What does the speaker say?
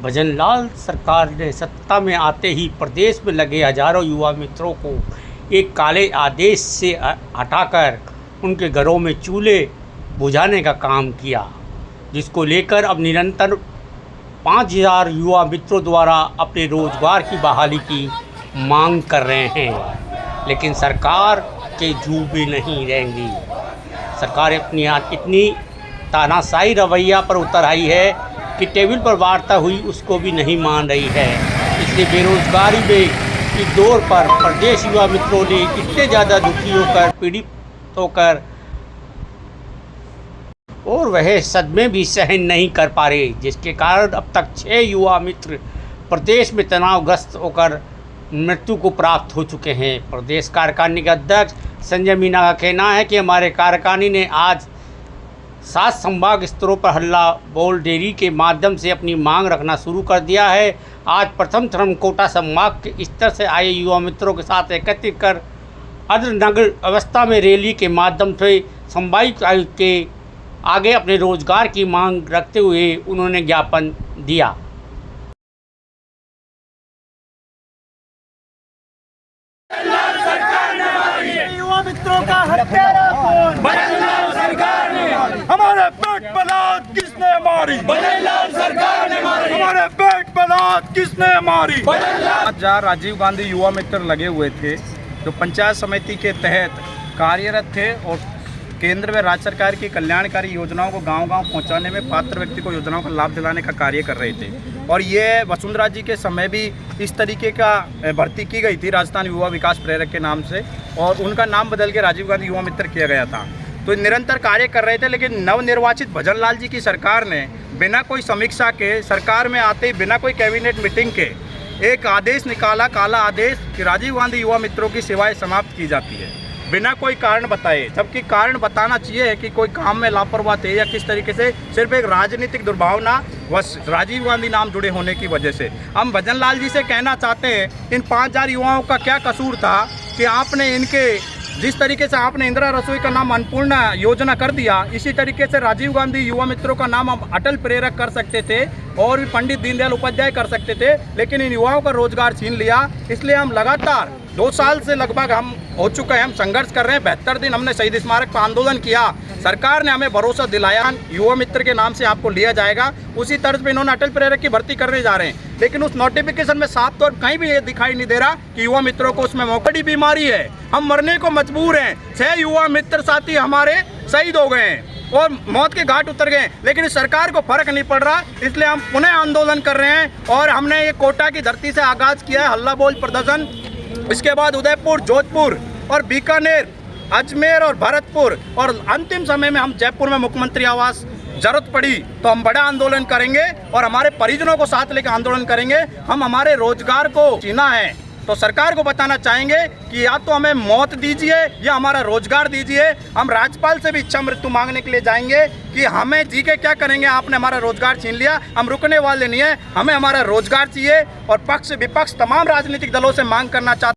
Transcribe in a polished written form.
भजनलाल सरकार ने सत्ता में आते ही प्रदेश में लगे हजारों युवा मित्रों को एक काले आदेश से हटाकर उनके घरों में चूल्हे बुझाने का काम किया, जिसको लेकर अब निरंतर 5000 युवा मित्रों द्वारा अपने रोजगार की बहाली की मांग कर रहे हैं। लेकिन सरकार के जूबे नहीं रहेंगी। सरकार अपनी इतनी तानाशाही रवैया पर उतर आई है कि टेबल पर वार्ता हुई उसको भी नहीं मान रही है। इसलिए बेरोजगारी में इस दौर पर प्रदेश युवा मित्रों ने इतने ज़्यादा दुखी होकर, पीड़ित होकर और वह सदमे भी सहन नहीं कर पा रहे, जिसके कारण अब तक 6 युवा मित्र प्रदेश में तनावग्रस्त होकर मृत्यु को प्राप्त हो चुके हैं। प्रदेश कार्यकारिणी के अध्यक्ष संजय मीना का कहना है कि हमारे कार्यकारिणी ने आज 7 संभाग स्तरों पर हल्ला बोल डेयरी के माध्यम से अपनी मांग रखना शुरू कर दिया है। आज प्रथम क्रम कोटा संभाग के स्तर से आए युवा मित्रों के साथ एकत्रित कर अर्धनग्न अवस्था में रैली के माध्यम से संभाग आयुक्त के आगे अपने रोजगार की मांग रखते हुए उन्होंने ज्ञापन दिया। युवा मित्रों का हत्यारा कौन? भजनलाल सरकार ने मारी। हमारे पेट पर लात किसने मारी? भजनलाल सरकार ने मारी। हमारे पेट पर लात किसने मारी? भजनलाल जहाँ राजीव गांधी युवा मित्र लगे हुए थे, जो पंचायत समिति के तहत कार्यरत थे और केंद्र में राज्य सरकार की कल्याणकारी योजनाओं को गांव-गांव पहुंचाने में पात्र व्यक्ति को योजनाओं का लाभ दिलाने का कार्य कर रहे थे। और ये वसुंधरा जी के समय भी इस तरीके का भर्ती की गई थी राजस्थान युवा विकास प्रेरक के नाम से, और उनका नाम बदल के राजीव गांधी युवा मित्र किया गया था। तो निरंतर कार्य कर रहे थे, लेकिन नवनिर्वाचित भजनलाल जी की सरकार ने बिना कोई समीक्षा के, सरकार में आते ही बिना कोई कैबिनेट मीटिंग के एक आदेश निकाला, काला आदेश, कि राजीव गांधी युवा मित्रों की सेवाएं समाप्त की जाती है बिना कोई कारण बताए। जबकि कारण बताना चाहिए कि कोई काम में लापरवाह थे या किस तरीके से, सिर्फ एक राजनीतिक दुर्भावना बस राजीव गांधी नाम जुड़े होने की वजह से। हम भजनलाल जी से कहना चाहते हैं, इन 5000 युवाओं का क्या कसूर था कि आपने इनके, जिस तरीके से आपने इंदिरा रसोई का नाम अन्नपूर्णा योजना कर दिया, इसी तरीके से राजीव गांधी युवा मित्रों का नाम हम अटल प्रेरक कर सकते थे और भी पंडित दीनदयाल उपाध्याय कर सकते थे, लेकिन इन युवाओं का रोजगार छीन लिया। इसलिए हम लगातार 2 साल से लगभग हम हो चुका है, हम संघर्ष कर रहे हैं। 72 दिन हमने शहीद स्मारक पर आंदोलन किया। सरकार ने हमें भरोसा दिलाया युवा मित्र के नाम से आपको लिया जाएगा। उसी तर्ज पे इन्होंने अटल प्रेरक की भर्ती करने जा रहे हैं, लेकिन उस नोटिफिकेशन में साफ तौर कहीं भी ये दिखाई नहीं दे रहा कि युवा मित्रों को उसमें मौकड़ी बीमारी है, हम मरने को मजबूर हैं। 6 युवा मित्र साथी हमारे शहीद हो गए हैं और मौत के घाट उतर गए, लेकिन इस सरकार को फर्क नहीं पड़ रहा। इसलिए हम पुनः आंदोलन कर रहे हैं और हमने ये कोटा की धरती से आगाज किया है हल्ला बोल प्रदर्शन। इसके बाद उदयपुर, जोधपुर और बीकानेर, अजमेर और भरतपुर, और अंतिम समय में हम जयपुर में मुख्यमंत्री आवास जरूरत पड़ी तो हम बड़ा आंदोलन करेंगे और हमारे परिजनों को साथ लेकर आंदोलन करेंगे। हम हमारे रोजगार को छीना है तो सरकार को बताना चाहेंगे कि या तो हमें मौत दीजिए या हमारा रोजगार दीजिए। हम राज्यपाल से भी इच्छा मृत्यु मांगने के लिए जाएंगे कि हमें जी के क्या करेंगे, आपने हमारा रोजगार छीन लिया। हम रुकने वाले नहीं है, हमें हमारा रोजगार चाहिए। और पक्ष विपक्ष तमाम राजनीतिक दलों से मांग करना चाहते